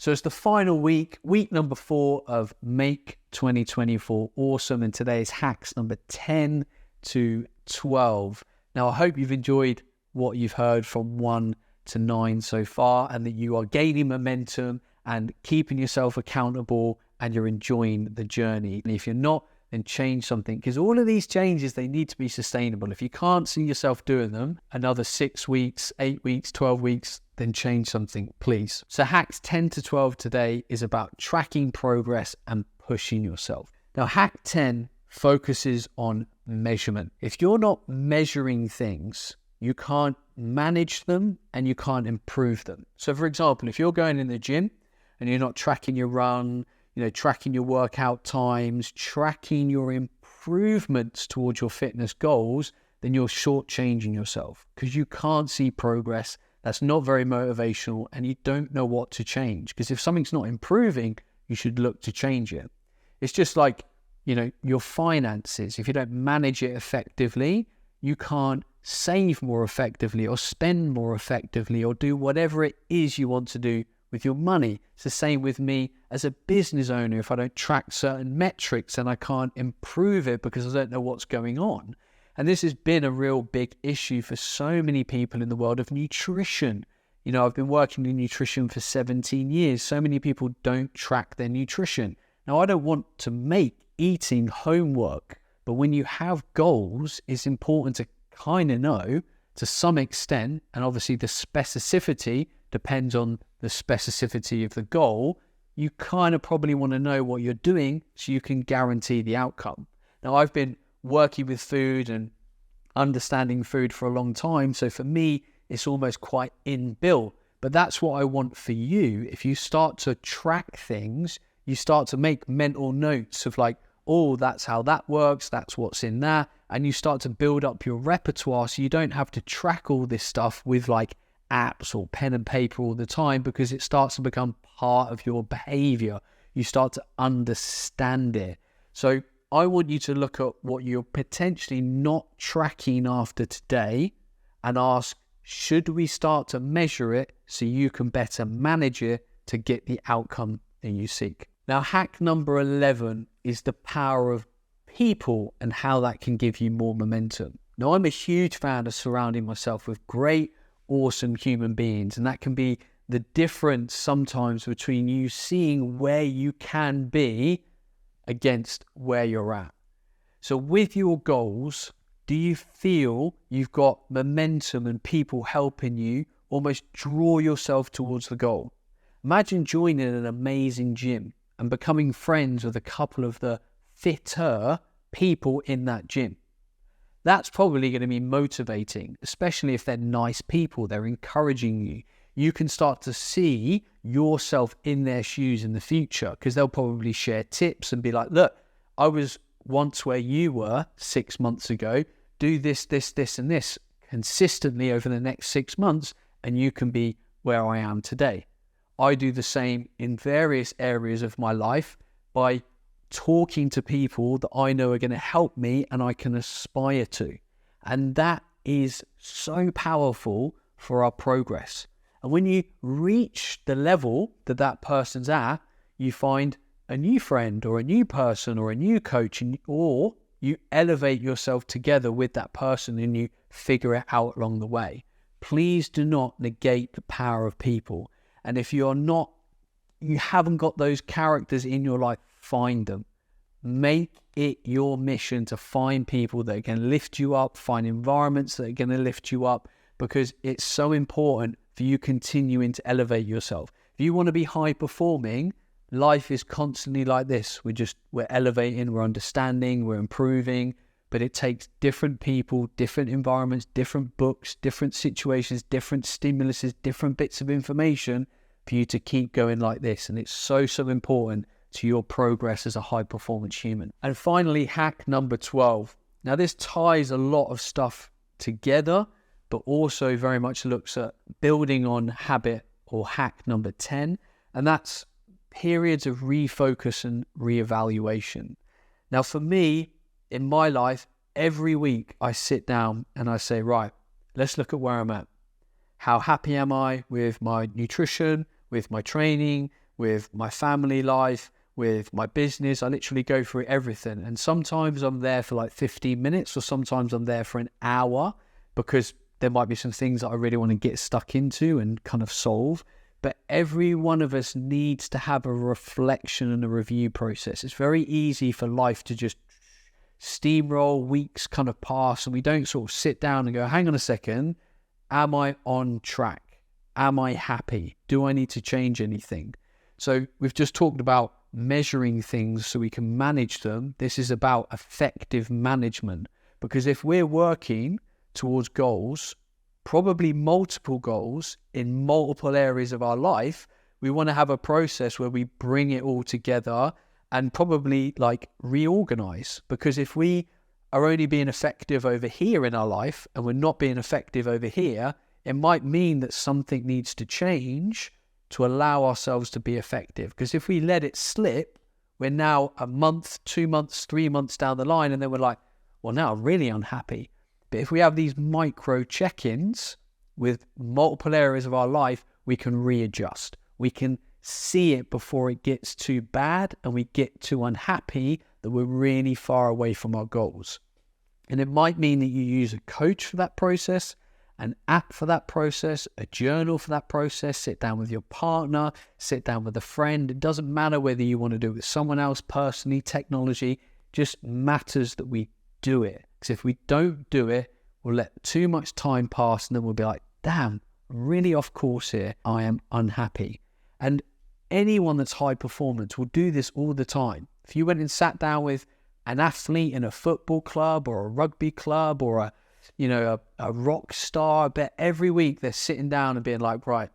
So it's the final week, week number 4 of Make 2024 Awesome. And today's hacks number 10 to 12. Now, I hope you've enjoyed what you've heard from 1 to 9 so far, and that you are gaining momentum and keeping yourself accountable and you're enjoying the journey. And if you're not, then change something, because all of these changes, they need to be sustainable. If you can't see yourself doing them another 6 weeks, 8 weeks, 12 weeks, then change something, please. So hacks 10 to 12 today is about tracking progress and pushing yourself. Now, hack 10 focuses on measurement. If you're not measuring things, you can't manage them and you can't improve them. So for example, if you're going in the gym and you're not tracking your run, tracking your workout times, tracking your improvements towards your fitness goals, then you're shortchanging yourself because you can't see progress. That's not very motivational, and you don't know what to change, because if something's not improving, you should look to change it. It's just like, your finances. If you don't manage it effectively, you can't save more effectively or spend more effectively or do whatever it is you want to do with your money. It's the same with me as a business owner. If I don't track certain metrics, then I can't improve it because I don't know what's going on. And this has been a real big issue for so many people in the world of nutrition. I've been working in nutrition for 17 years. So many people don't track their nutrition. Now, I don't want to make eating homework, but when you have goals, it's important to kind of know to some extent, and obviously the specificity depends on the specificity of the goal. You kind of probably want to know what you're doing so you can guarantee the outcome. Now, I've been working with food and understanding food for a long time, so for me, it's almost quite inbuilt. But that's what I want for you. If you start to track things, you start to make mental notes of like, oh, that's how that works, that's what's in that, and you start to build up your repertoire so you don't have to track all this stuff with like apps or pen and paper all the time, because it starts to become part of your behavior. You start to understand it. So I want you to look at what you're potentially not tracking after today and ask, should we start to measure it so you can better manage it to get the outcome that you seek? Now, hack number 11 is the power of people and how that can give you more momentum. Now, I'm a huge fan of surrounding myself with great, awesome human beings, and that can be the difference sometimes between you seeing where you can be against where you're at. So with your goals, do you feel you've got momentum and people helping you almost draw yourself towards the goal? Imagine joining an amazing gym and becoming friends with a couple of the fitter people in that gym. That's probably going to be motivating, especially if they're nice people, they're encouraging you. You can start to see yourself in their shoes in the future, because they'll probably share tips and be like, look, I was once where you were 6 months ago. Do this, this, this, and this consistently over the next 6 months, and you can be where I am today. I do the same in various areas of my life by talking to people that I know are going to help me and I can aspire to. And that is so powerful for our progress. And when you reach the level that that person's at, you find a new friend or a new person or a new coach, or you elevate yourself together with that person and you figure it out along the way. Please do not negate the power of people. And if you haven't got those characters in your life, find them. Make it your mission to find people that can lift you up, find environments that are going to lift you up, because it's so important for you continuing to elevate yourself. If you want to be high performing, life is constantly like this. We're elevating, we're understanding, we're improving, but it takes different people, different environments, different books, different situations, different stimuluses, different bits of information for you to keep going like this. And it's so, so important to your progress as a high performance human. And finally, hack number 12. Now, this ties a lot of stuff together, but also very much looks at building on habit, or hack number 10. And that's periods of refocus and reevaluation. Now, for me, in my life, every week I sit down and I say, right, let's look at where I'm at. How happy am I with my nutrition, with my training, with my family life, with my business. I literally go through everything. And sometimes I'm there for like 15 minutes, or sometimes I'm there for an hour, because there might be some things that I really want to get stuck into and kind of solve. But every one of us needs to have a reflection and a review process. It's very easy for life to just steamroll, weeks kind of pass, and we don't sort of sit down and go, hang on a second, am I on track? Am I happy? Do I need to change anything? So we've just talked about measuring things so we can manage them. This is about effective management, because if we're working towards goals, probably multiple goals in multiple areas of our life, we want to have a process where we bring it all together and probably like reorganize. Because if we are only being effective over here in our life and we're not being effective over here, it might mean that something needs to change to allow ourselves to be effective. Because if we let it slip, we're now a month, 2 months, 3 months down the line, and then we're like, well, now I'm really unhappy. But if we have these micro check-ins with multiple areas of our life, we can readjust. We can see it before it gets too bad and we get too unhappy that we're really far away from our goals. And it might mean that you use a coach for that process, an app for that process, a journal for that process, sit down with your partner, sit down with a friend. It doesn't matter whether you want to do it with someone else personally, technology, just matters that we do it. Because if we don't do it, we'll let too much time pass and then we'll be like, damn, I'm really off course here. I am unhappy. And anyone that's high performance will do this all the time. If you went and sat down with an athlete in a football club or a rugby club or a rock star, I bet every week they're sitting down and being like, right,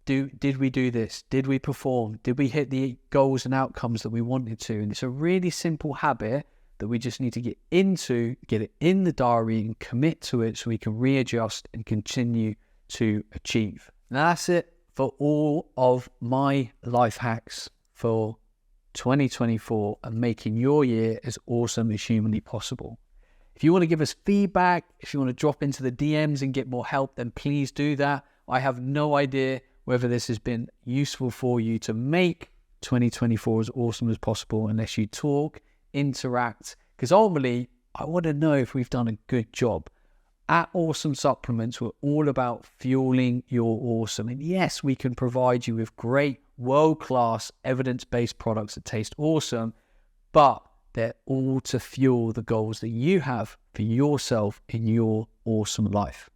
did we do this? Did we perform? Did we hit the goals and outcomes that we wanted to? And it's a really simple habit that we just need to get it in the diary and commit to it so we can readjust and continue to achieve. Now that's it for all of my life hacks for 2024 and making your year as awesome as humanly possible. If you want to give us feedback, if you want to drop into the DMs and get more help, then please do that. I have no idea whether this has been useful for you to make 2024 as awesome as possible unless you talk, interact, because ultimately I want to know if we've done a good job. At Awesome Supplements, we're all about fueling your awesome. And yes, we can provide you with great, world-class, evidence-based products that taste awesome, but they're all to fuel the goals that you have for yourself in your awesome life.